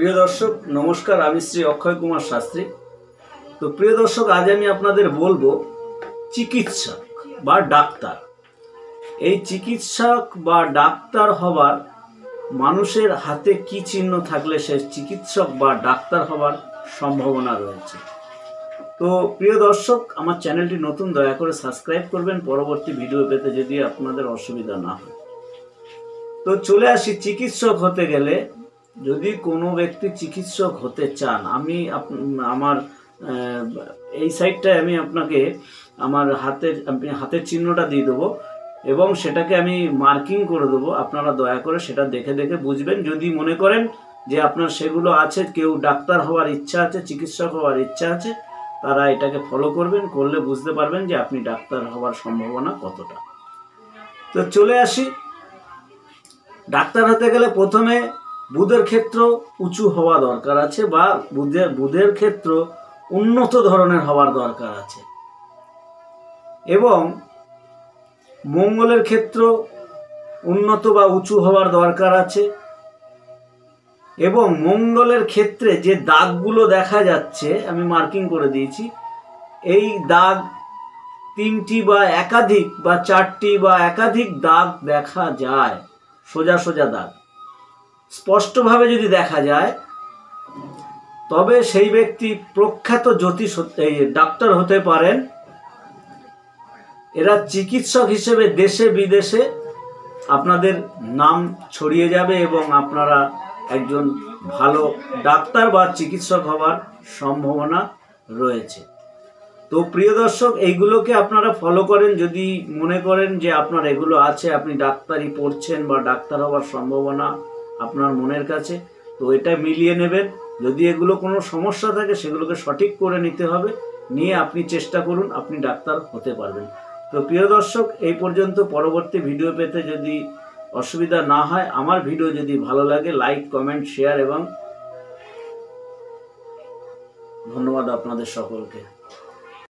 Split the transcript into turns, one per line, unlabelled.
প্রিয় দর্শক নমস্কার, আমি শ্রী অক্ষয় কুমার শাস্ত্রী। তো প্রিয় দর্শক, আজ আমি আপনাদের বলবো চিকিৎসক বা ডাক্তার। এই চিকিৎসক বা ডাক্তার হবার মানুষের হাতে কি চিহ্ন থাকলে সে চিকিৎসক বা ডাক্তার হবার সম্ভাবনা রয়েছে। তো প্রিয় দর্শক, আমার চ্যানেলটি নতুন, দয়া করে সাবস্ক্রাইব করবেন পরবর্তী ভিডিও পেতে যদি আপনাদের অসুবিধা না হয়। তো চলে আসি, চিকিৎসক হতে গেলে যদি কোনো ব্যক্তি চিকিৎসক হতে চান, আমি আমার এই সাইডটায় আমি আপনাকে আমার হাতের চিহ্নটা দিয়ে দেবো এবং সেটাকে আমি মার্কিং করে দেবো। আপনারা দয়া করে সেটা দেখে দেখে বুঝবেন। যদি মনে করেন যে আপনার সেগুলো আছে, কেউ ডাক্তার হওয়ার ইচ্ছা আছে, চিকিৎসক হওয়ার ইচ্ছা আছে, তারা এটাকে ফলো করবেন, করলে বুঝতে পারবেন যে আপনি ডাক্তার হওয়ার সম্ভাবনা কতটা। তো চলে আসি, ডাক্তার হতে গেলে প্রথমে বুধের ক্ষেত্র উঁচু হওয়া দরকার আছে, বা বুধের ক্ষেত্র উন্নত ধরনের হওয়ার দরকার আছে, এবং মঙ্গলের ক্ষেত্র উন্নত বা উঁচু হওয়ার দরকার আছে। এবং মঙ্গলের ক্ষেত্রে যে দাগগুলো দেখা যাচ্ছে, আমি মার্কিং করে দিয়েছি, এই দাগ 3টি বা একাধিক বা 4টি বা একাধিক দাগ দেখা যায়, সোজা সোজা দাগ স্পষ্টভাবে যদি দেখা যায়, তবে সেই ব্যক্তি প্রখ্যাত জ্যোতিষ ডাক্তার হতে পারেন। এরা চিকিৎসক হিসেবে দেশে বিদেশে আপনাদের নাম ছড়িয়ে যাবে এবং আপনারা একজন ভালো ডাক্তার বা চিকিৎসক হওয়ার সম্ভাবনা রয়েছে। তো প্রিয় দর্শক, এইগুলোকে আপনারা ফলো করেন। যদি মনে করেন যে আপনার এগুলো আছে, আপনি ডাক্তারি পড়ছেন বা ডাক্তার হওয়ার সম্ভাবনা আপনার মনের কাছে, তো এটা মিলিয়ে নেবেন। যদি এগুলো কোনো সমস্যা থাকে, সেগুলোকে সঠিক করে নিতে হবে, নিয়ে আপনি চেষ্টা করুন, আপনি ডাক্তার হতে পারবেন। তো প্রিয় দর্শক, এই পর্যন্ত। পরবর্তী ভিডিও পেতে যদি অসুবিধা না হয়, আমার ভিডিও যদি ভালো লাগে, লাইক, কমেন্ট, শেয়ার, এবং ধন্যবাদ আপনাদের সকলকে।